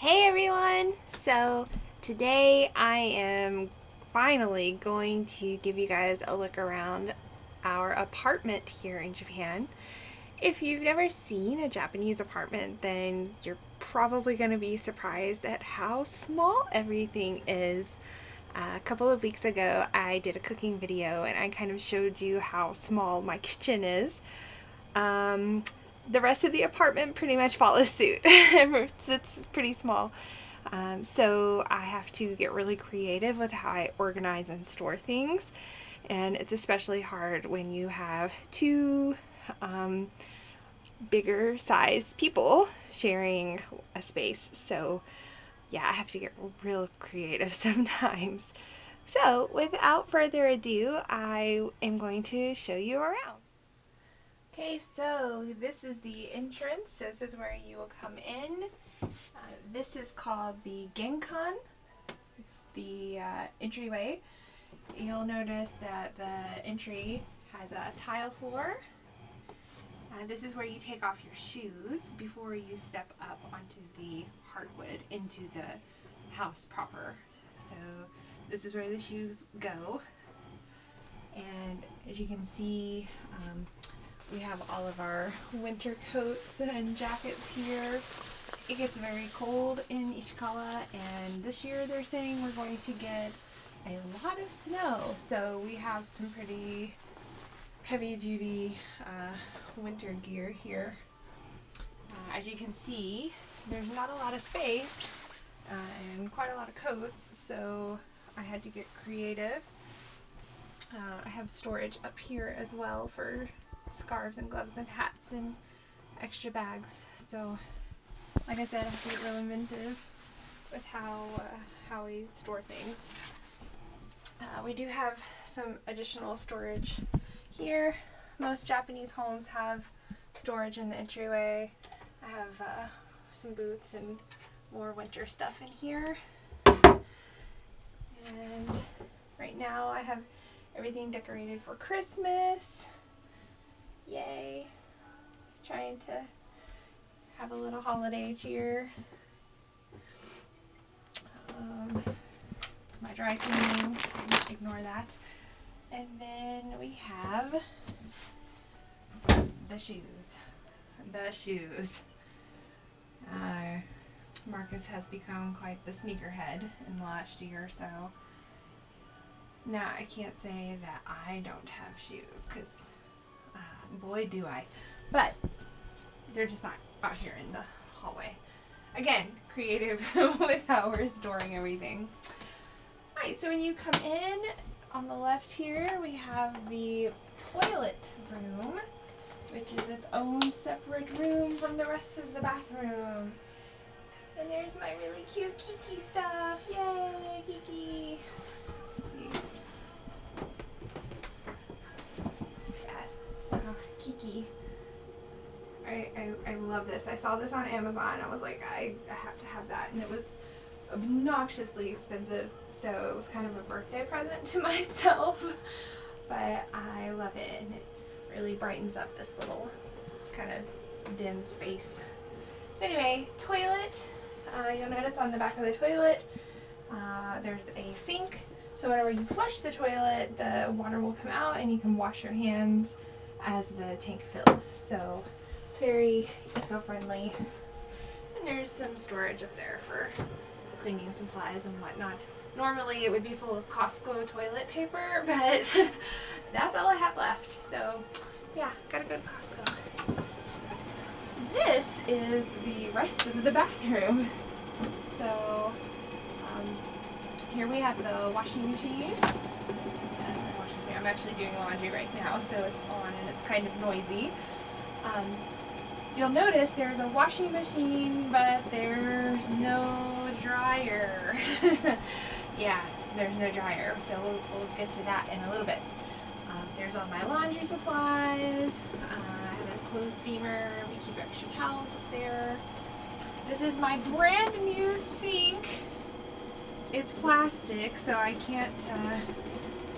Hey everyone! So today I am finally going to give you guys a look around our apartment here in Japan. If you've never seen a Japanese apartment, then you're probably going to be surprised at how small everything is. A couple of weeks ago, I did a cooking video and I kind of showed you how small my kitchen is. Um, the rest of the apartment pretty much follows suit. It's pretty small. So I have to get really creative with how I organize and store things. And it's especially hard when you have two bigger size people sharing a space. So yeah, I have to get real creative sometimes. So without further ado, I am going to show you around. Okay, so this is the entrance. This is where you will come in. This is called the Genkan. It's the entryway. You'll notice that the entry has a tile floor. This is where you take off your shoes before you step up onto the hardwood into the house proper. So this is where the shoes go. And as you can see, we have all of our winter coats and jackets here. It gets very cold in Ishikawa, and this year they're saying we're going to get a lot of snow. So we have some pretty heavy duty winter gear here. As you can see, there's not a lot of space and quite a lot of coats, so I had to get creative. I have storage up here as well for scarves and gloves and hats and extra bags. So, like I said, I have to get real inventive with how we store things. We do have some additional storage here. Most Japanese homes have storage in the entryway. I have some boots and more winter stuff in here. And right now I have everything decorated for Christmas. Yay! Trying to have a little holiday cheer. It's my dry cleaning. Ignore that. And then we have the shoes. Marcus has become quite the sneakerhead in the last year or so. Now, I can't say that I don't have shoes, because boy do I. But they're just not out here in the hallway. Again, creative with how we're storing everything. Alright, so when you come in, on the left here, we have the toilet room, which is its own separate room from the rest of the bathroom. And there's my really cute Kiki stuff. Yay, Kiki! Let's see. Yes, so Kiki. I love this. I saw this on Amazon. I was like, I have to have that. And it was obnoxiously expensive, so it was kind of a birthday present to myself. But I love it, and it really brightens up this little kind of dim space. So anyway, toilet. You'll notice on the back of the toilet there's a sink. So whenever you flush the toilet, the water will come out and you can wash your hands as the tank fills. So it's very eco-friendly. And there's some storage up there for cleaning supplies and whatnot. Normally it would be full of Costco toilet paper, but that's all I have left. So yeah, gotta go to Costco. This is the rest of the bathroom. So here we have the washing machine. I'm actually doing laundry right now, so it's on and it's kind of noisy. You'll notice there's a washing machine, but there's no dryer. Yeah, there's no dryer, so we'll get to that in a little bit. There's all my laundry supplies. I have a clothes steamer. We keep extra towels up there. This is my brand new sink. It's plastic, so I can't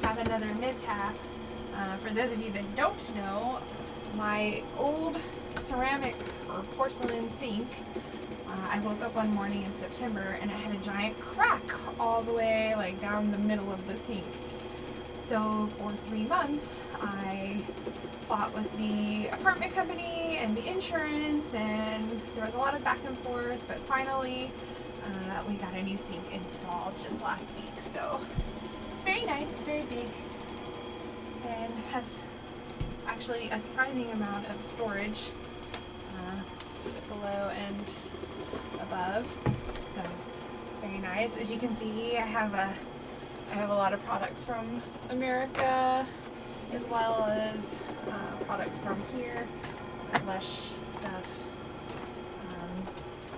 have another mishap. For those of you that don't know, my old ceramic or porcelain sink I woke up one morning in September and it had a giant crack all the way like down the middle of the sink. So for 3 months I fought with the apartment company and the insurance, and there was a lot of back and forth, but finally we got a new sink installed just last week. So it's very nice, it's very big, and has actually a surprising amount of storage below and above, so it's very nice. As you can see, I have a lot of products from America, as well as products from here, some Lush stuff,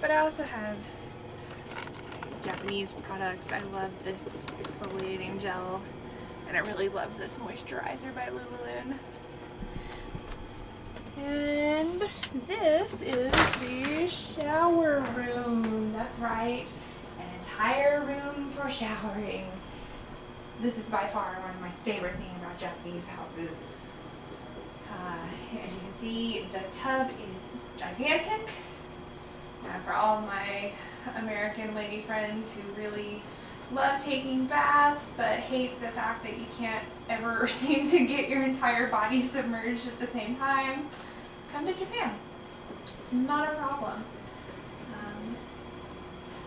but I also have Japanese products. I love this exfoliating gel, and I really love this moisturizer by Lululemon. And this is the shower room. That's right, an entire room for showering. This is by far one of my favorite things about Japanese houses. As you can see, the tub is gigantic. For all my American lady friends who really love taking baths but hate the fact that you can't ever seem to get your entire body submerged at the same time, come to Japan. It's not a problem.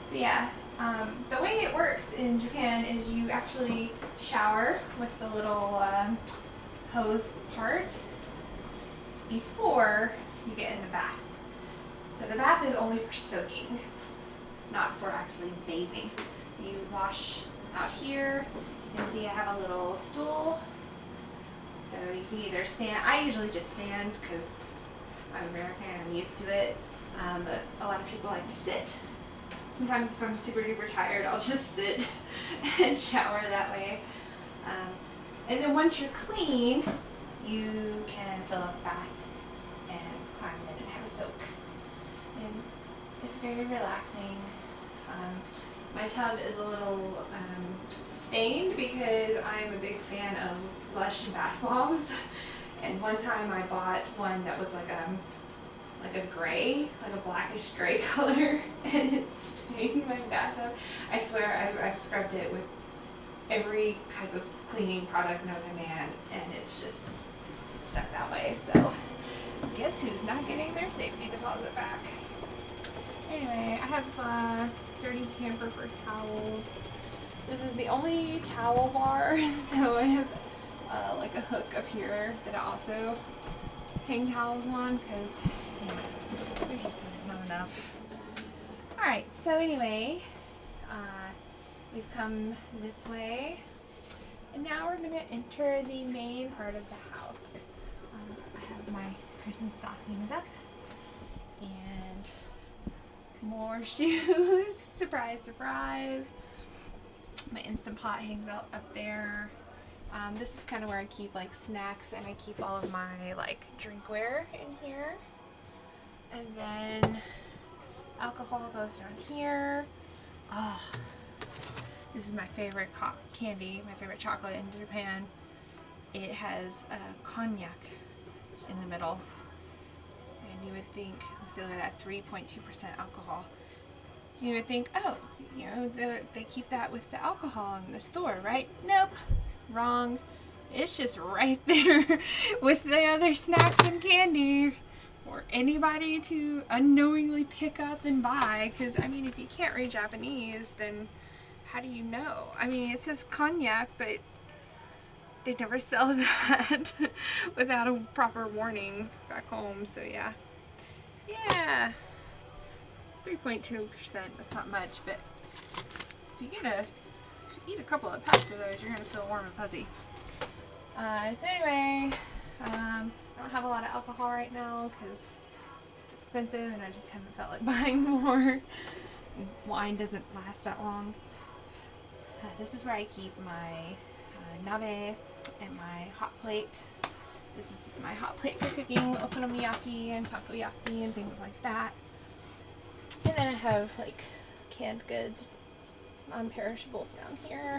So yeah, the way it works in Japan is you actually shower with the little hose part before you get in the bath. So the bath is only for soaking, not for actually bathing. You wash out here. You can see I have a little stool. So you can either stand, I usually just stand because I'm American and I'm used to it, but a lot of people like to sit. Sometimes if I'm super duper tired, I'll just sit and shower that way. And then once you're clean, you can fill up the bath and climb in and have a soak. And it's very relaxing. My tub is a little stained because I'm a big fan of Lush bath bombs. And one time I bought one that was like a gray, like a blackish gray color, and it stained my bathtub. I swear I've scrubbed it with every type of cleaning product known to man, and it's just stuck that way. So guess who's not getting their safety deposit back? Anyway, I have dirty hamper for towels. This is the only towel bar, so I have like a hook up here that I also hang towels on because there's just not enough. Alright, so anyway, we've come this way, and now we're going to enter the main part of the house. I have my Christmas stockings up, and more shoes. Surprise, surprise. My Instant Pot hangs out up there. This is kind of where I keep like snacks, and I keep all of my like drinkware in here. And then alcohol goes down here. Oh, this is my favorite candy, my favorite chocolate in Japan. It has cognac in the middle. And you would think, so that 3.2% alcohol. You would think, oh, you know, they keep that with the alcohol in the store, right? Nope. Wrong. It's just right there with the other snacks and candy for anybody to unknowingly pick up and buy. Because, I mean, if you can't read Japanese, then how do you know? I mean, it says cognac, but they never sell that without a proper warning back home. So, yeah. Yeah. 3.2%, that's not much, but if you eat a couple of packs of those, you're going to feel warm and fuzzy. So anyway, I don't have a lot of alcohol right now because it's expensive and I just haven't felt like buying more. Wine doesn't last that long. This is where I keep my nabe and my hot plate. This is my hot plate for cooking okonomiyaki and takoyaki and things like that. And then I have like canned goods, non-perishables down here.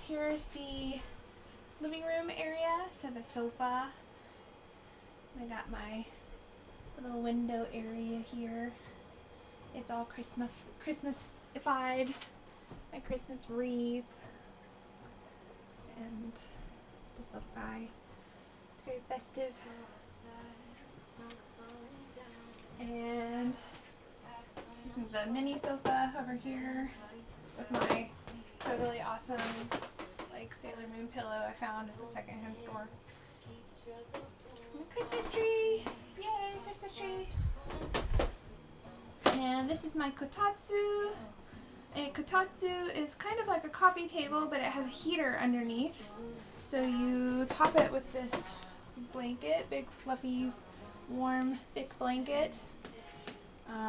Here's the living room area, so the sofa. I got my little window area here. It's all Christmas-ified. My Christmas wreath. And this little guy. It's very festive. And this is the mini sofa over here with my totally awesome like Sailor Moon pillow I found at the secondhand store. And a Christmas tree! Yay, Christmas tree! And this is my kotatsu. A kotatsu is kind of like a coffee table, but it has a heater underneath. So you top it with this blanket, big fluffy, warm, thick blanket,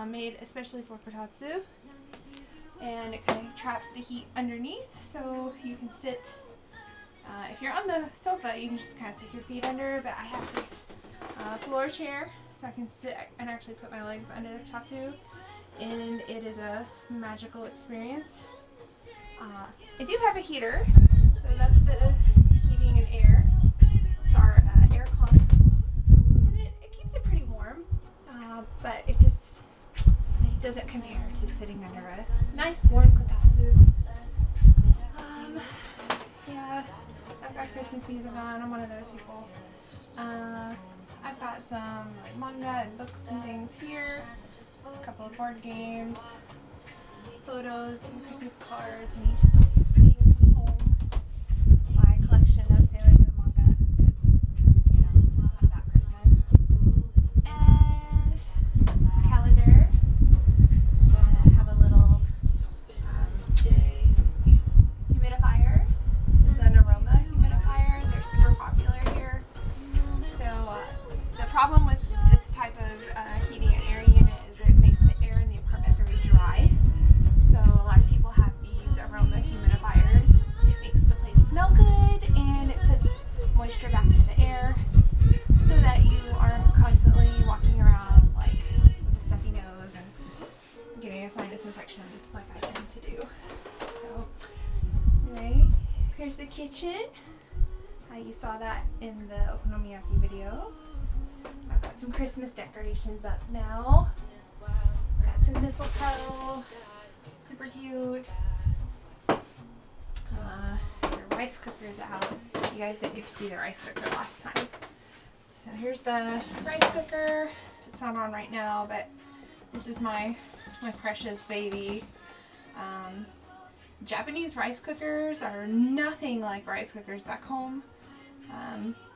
made especially for kotatsu. And it kind of traps the heat underneath, so you can sit. If you're on the sofa, you can just kind of stick your feet under, but I have this floor chair, so I can sit and actually put my legs under the kotatsu, and it is a magical experience. I do have a heater, so that's the heating and air. It's our air con, and it keeps it pretty warm, but it just doesn't compare to sitting under a nice warm kotatsu. Yeah, I've got Christmas music on. I'm one of those people. I've got some like manga and books and things here. A couple of board games, photos, and Christmas cards, and things from home. My collection of Sailor Moon manga, because you know I'm that person. And a calendar. I have a little humidifier. It's an aroma humidifier. They're super popular here. So the problem with this type of heating and air unit is it makes the air in the apartment very dry. So a lot of people have these aroma humidifiers. It makes the place smell good, and it puts moisture back into the air so that you aren't constantly walking around like with a stuffy nose and getting a sinus infection like I tend to do. So anyway, here's the kitchen. You saw that in the okonomiyaki video. I've got some Christmas decorations up now. Got some mistletoe, super cute. Your rice cooker's out. You guys didn't get to see the rice cooker last time. So here's the rice cooker. It's not on right now, but this is my precious baby. Japanese rice cookers are nothing like rice cookers back home.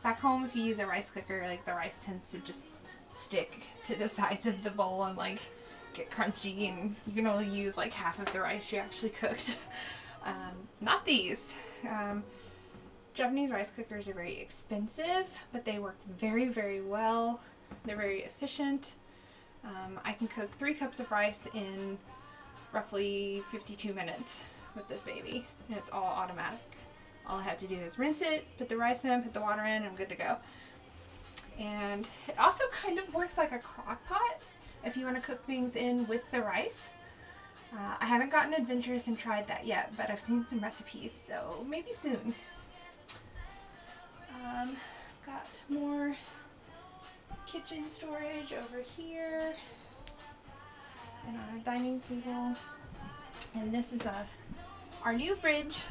Back home, if you use a rice cooker, like the rice tends to just stick to the sides of the bowl and like get crunchy, and you can only use like half of the rice you actually cooked. Not these. Japanese rice cookers are very expensive, but they work very, very well. They're very efficient. I can cook 3 cups of rice in roughly 52 minutes with this baby, and it's all automatic. All I have to do is rinse it, put the rice in, put the water in, and I'm good to go. And it also kind of works like a crock pot if you want to cook things in with the rice. I haven't gotten adventurous and tried that yet, but I've seen some recipes, so maybe soon. Got more kitchen storage over here, and our dining table. And this is our new fridge.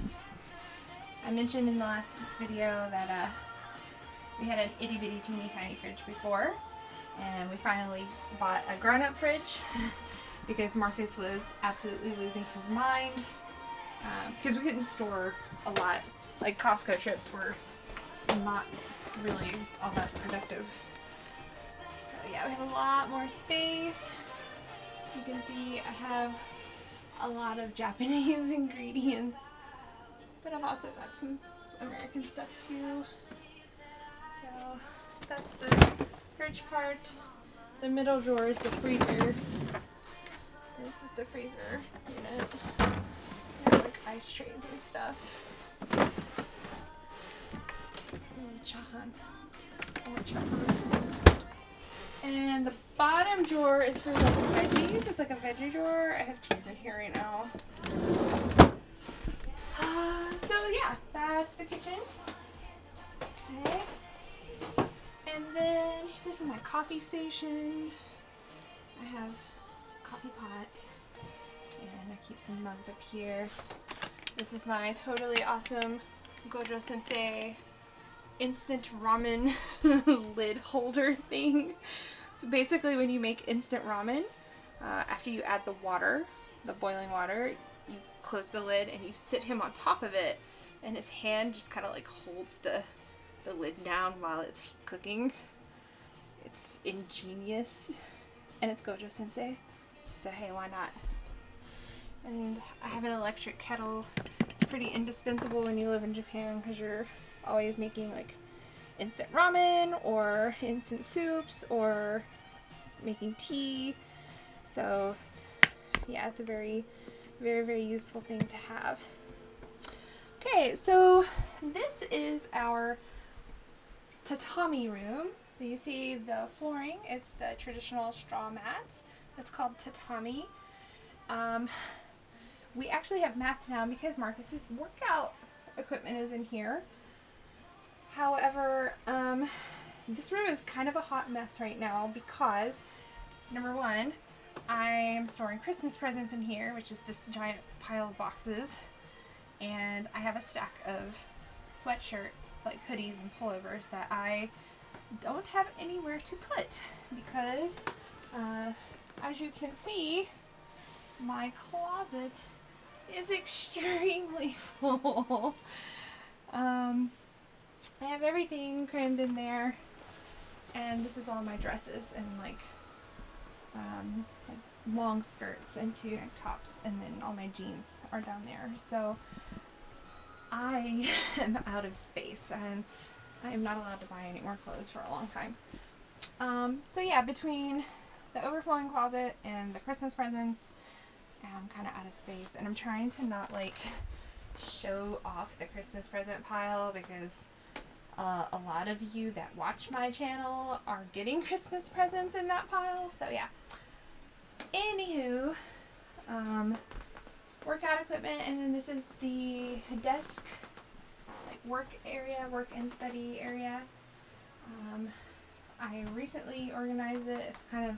I mentioned in the last video that we had an itty bitty teeny tiny fridge before, and we finally bought a grown-up fridge because Marcus was absolutely losing his mind because we couldn't store a lot. Like Costco trips were not really all that productive. So yeah, we have a lot more space. You can see I have a lot of Japanese ingredients, but I've also got some American stuff too. So that's the fridge part. The middle drawer is the freezer. This is the freezer unit. Got like ice trays and stuff. And the bottom drawer is for like veggies. It's like a veggie drawer. I have cheese in here right now. So yeah, that's the kitchen. Okay. And then this is my coffee station. I have a coffee pot, and I keep some mugs up here. This is my totally awesome Gojo Sensei instant ramen lid holder thing. So basically when you make instant ramen, after you add the water, the boiling water, you close the lid and you sit him on top of it, and his hand just kind of like holds the lid down while it's cooking. It's ingenious, and it's Gojo Sensei, so hey, why not? And I have an electric kettle. It's pretty indispensable when you live in Japan because you're always making like instant ramen or instant soups or making tea. So yeah, it's a very, very, very useful thing to have. Okay, so this is our tatami room. So you see the flooring, it's the traditional straw mats. It's called tatami. We actually have mats now because Marcus's workout equipment is in here. However, this room is kind of a hot mess right now because, number one, I'm storing Christmas presents in here, which is this giant pile of boxes, and I have a stack of sweatshirts, like hoodies and pullovers, that I don't have anywhere to put because, as you can see, my closet is extremely full. I have everything crammed in there, and this is all my dresses and like long skirts and two-neck tops, and then all my jeans are down there. So I am out of space, and I am not allowed to buy any more clothes for a long time. So yeah, between the overflowing closet and the Christmas presents, I'm kind of out of space, and I'm trying to not like show off the Christmas present pile because a lot of you that watch my channel are getting Christmas presents in that pile. So yeah. Anywho, workout equipment, and then this is the desk, like work area, work and study area. I recently organized it. It's kind of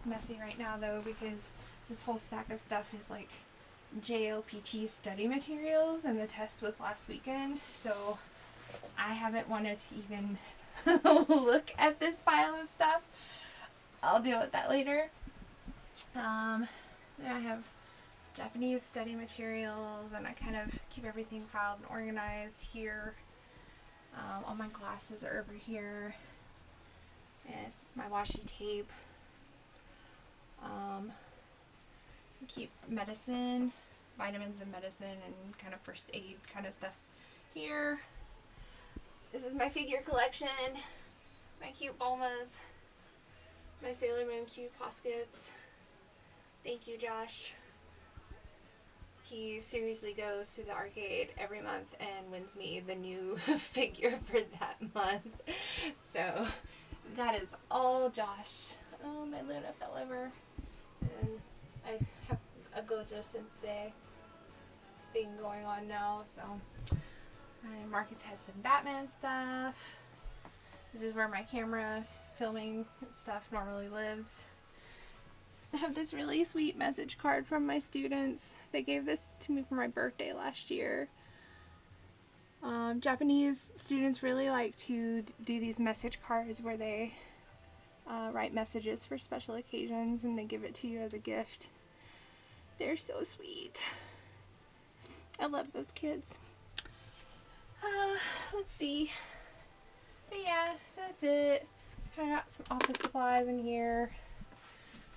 messy right now though because this whole stack of stuff is like JLPT study materials, and the test was last weekend, so I haven't wanted to even look at this pile of stuff. I'll deal with that later. Then I have Japanese study materials, and I kind of keep everything filed and organized here. All my glasses are over here, and my washi tape. Keep medicine, vitamins and medicine, and kind of first aid kind of stuff here. This is my figure collection, my cute Bulmas, my Sailor Moon cute Poskets. Thank you, Josh. He seriously goes to the arcade every month and wins me the new figure for that month. So that is all Josh. Oh, my Luna fell over. And I have a Gojo Sensei thing going on now, so Marcus has some Batman stuff. This is where my camera filming stuff normally lives. I have this really sweet message card from my students. They gave this to me for my birthday last year. Japanese students really like to do these message cards where they write messages for special occasions and they give it to you as a gift. They're so sweet. I love those kids. Let's see. But yeah, so that's it. Kind of got some office supplies in here.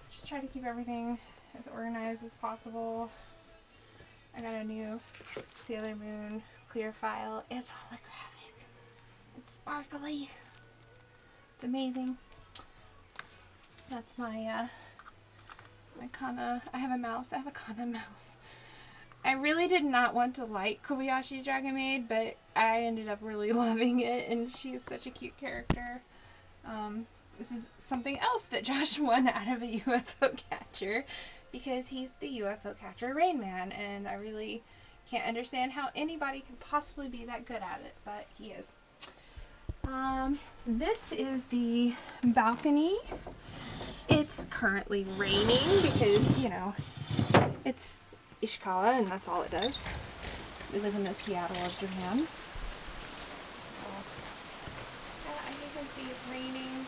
Just try to keep everything as organized as possible. I got a new Sailor Moon clear file. It's holographic. It's sparkly. It's amazing. That's my I have a mouse. I have a Kana mouse. I really did not want to like Kobayashi Dragon Maid, but I ended up really loving it, and she is such a cute character. This is something else that Josh won out of a UFO catcher, because he's the UFO catcher Rain Man, and I really can't understand how anybody could possibly be that good at it, but he is. This is the balcony. It's currently raining because, you know, it's Ishikawa and that's all it does. We live in the Seattle of Japan. As you can see, it's raining.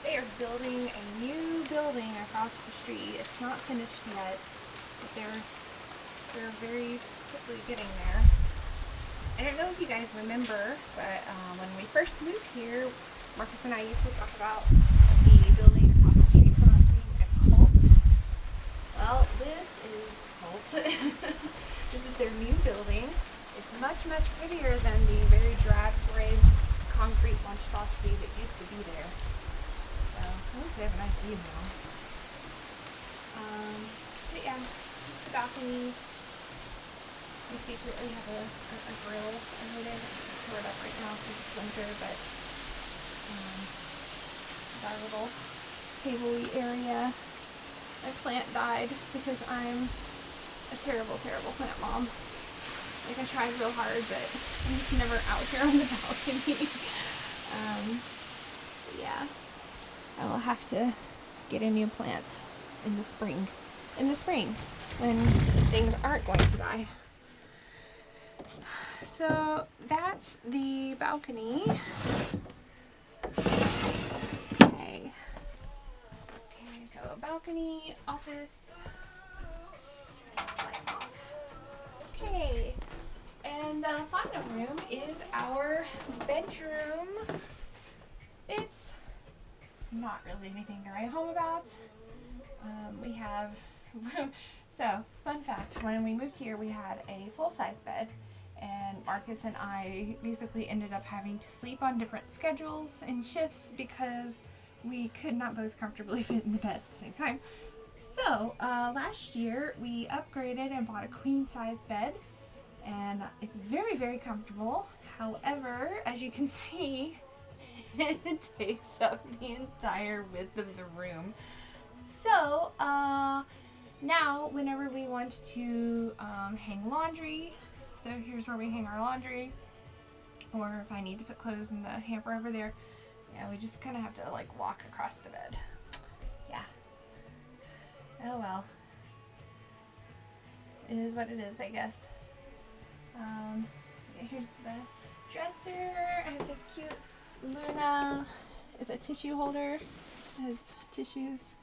They are building a new building across the street. It's not finished yet, but they're very quickly getting there. I don't know if you guys remember, but when we first moved here, Marcus and I used to talk about the building across the street from us being a cult. Well, this is a cult. This is their new building. It's much, much prettier than the very drab gray concrete monstrosity that used to be there. So, at least they have a nice view now. But yeah, the balcony. We secretly have a grill over there. It's covered up right now because it's winter, but this is our little table-y area. My plant died because I'm a terrible, terrible plant mom. Like, I tried real hard, but I'm just never out here on the balcony. Yeah, I will have to get a new plant in the spring. In the spring, when things aren't going to die. So that's the balcony. Okay. Okay, so balcony, office, light off. Okay. And the final room is our bedroom. It's not really anything to write home about. We have so, fun fact, when we moved here we had a full-size bed, and Marcus and I basically ended up having to sleep on different schedules and shifts because we could not both comfortably fit in the bed at the same time. So, last year we upgraded and bought a queen-size bed, and it's very, very comfortable. However, as you can see, it takes up the entire width of the room. So, now whenever we want to hang laundry, so here's where we hang our laundry, or if I need to put clothes in the hamper over there, yeah, we just kind of have to like walk across the bed. Yeah. Oh well. It is what it is, I guess. Here's the dresser. I have this cute Luna. It's a tissue holder. It has tissues.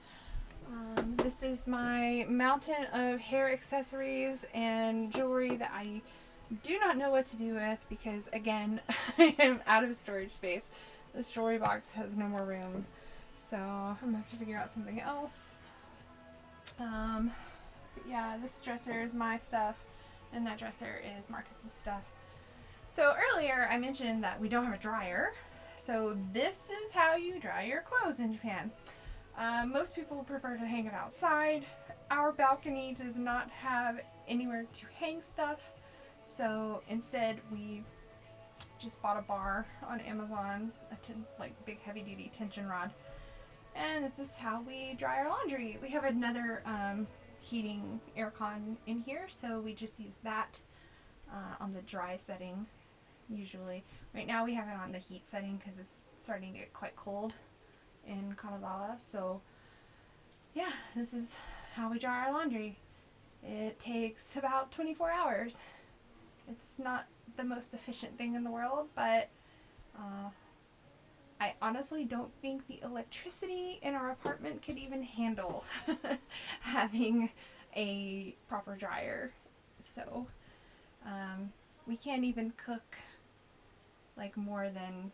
This is my mountain of hair accessories and jewelry that I do not know what to do with because, again, I am out of storage space. This jewelry box has no more room, so I'm going to have to figure out something else. But yeah, this dresser is my stuff, and that dresser is Marcus's stuff. So earlier I mentioned that we don't have a dryer, so this is how you dry your clothes in Japan. Most people prefer to hang it outside. Our balcony does not have anywhere to hang stuff, so instead we just bought a bar on Amazon, like big heavy duty tension rod, and this is how we dry our laundry. We have another heating aircon in here, so we just use that on the dry setting usually. Right now we have it on the heat setting because it's starting to get quite cold in Kanazawa, so yeah, this is how we dry our laundry. It takes about 24 hours. It's not the most efficient thing in the world, but I honestly don't think the electricity in our apartment could even handle having a proper dryer. So we can't even cook like more than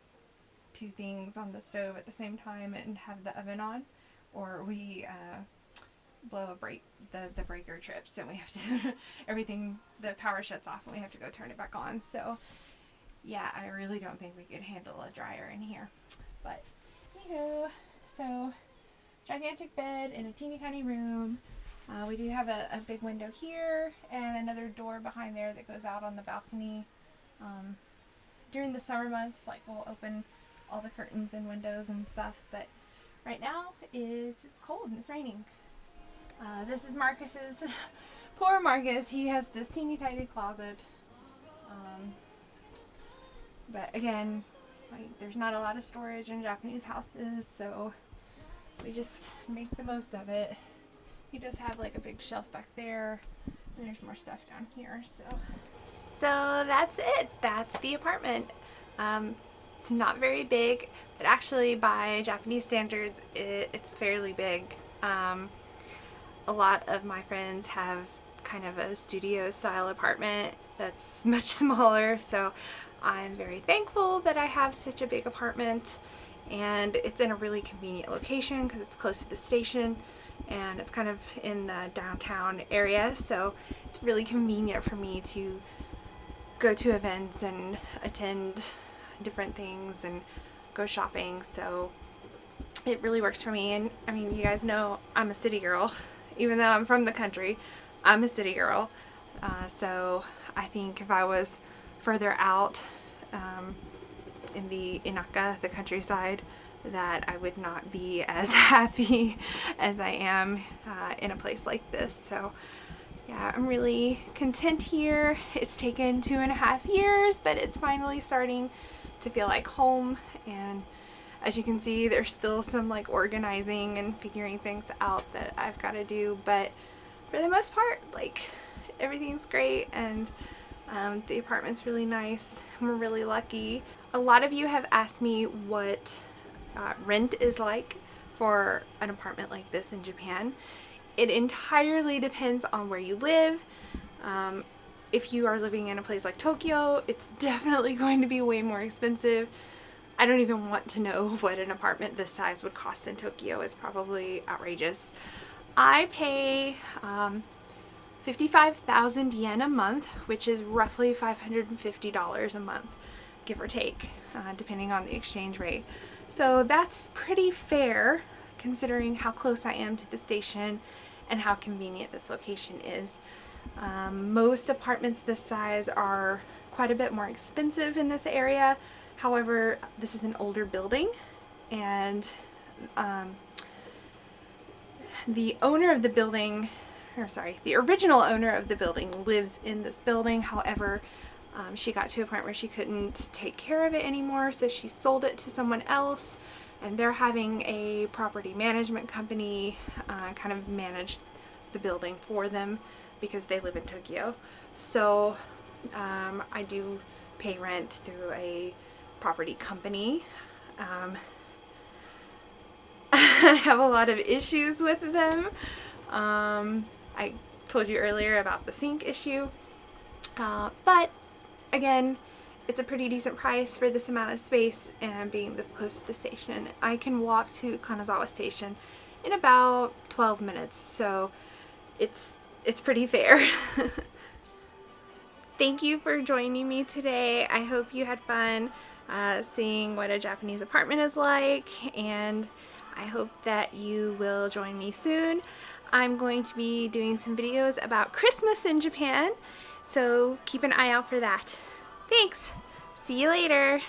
2 things on the stove at the same time and have the oven on, or we blow the breaker trips and we have to everything, the power shuts off and we have to go turn it back on. So yeah, I really don't think we could handle a dryer in here. But anywho, so gigantic bed in a teeny tiny room. We do have a big window here and another door behind there that goes out on the balcony. During the summer months, like, we'll open all the curtains and windows and stuff, but right now it's cold and it's raining. This is Marcus's, poor Marcus, he has this teeny tiny closet, but again, Like, there's not a lot of storage in Japanese houses, so we just make the most of it. You just have like a big shelf back there, and there's more stuff down here. So that's it. That's the apartment. It's not very big, but actually by Japanese standards, it's fairly big. A lot of my friends have kind of a studio style apartment that's much smaller, so I'm very thankful that I have such a big apartment, and it's in a really convenient location because it's close to the station and it's kind of in the downtown area, so it's really convenient for me to go to events and attend different things and go shopping. So it really works for me. And I mean, you guys know I'm a city girl. Even though I'm from the country, I'm a city girl. So I think if I was further out in the Inaka, the countryside, that I would not be as happy as I am in a place like this. So yeah, I'm really content here. It's taken 2.5 years, but it's finally starting to feel like home. And as you can see, there's still some like organizing and figuring things out that I've got to do, but for the most part, like, everything's great, and the apartment's really nice. We're really lucky. A lot of you have asked me what rent is like for an apartment like this in Japan. It entirely depends on where you live. If you are living in a place like Tokyo, it's definitely going to be way more expensive. I don't even want to know what an apartment this size would cost in Tokyo. It's probably outrageous. I pay 55,000 yen a month, which is roughly $550 a month, give or take, depending on the exchange rate. So that's pretty fair considering how close I am to the station and how convenient this location is. Most apartments this size are quite a bit more expensive in this area. However, this is an older building, and the owner of the building, the original owner of the building lives in this building. However, she got to a point where she couldn't take care of it anymore, so she sold it to someone else, and they're having a property management company kind of manage the building for them because they live in Tokyo. So I do pay rent through a property company. I have a lot of issues with them. I told you earlier about the sink issue, but again, it's a pretty decent price for this amount of space and being this close to the station. I can walk to Kanazawa station in about 12 minutes, so it's pretty fair. Thank you for joining me today. I hope you had fun seeing what a Japanese apartment is like, and I hope that you will join me soon. I'm going to be doing some videos about Christmas in Japan, so keep an eye out for that. Thanks! See you later!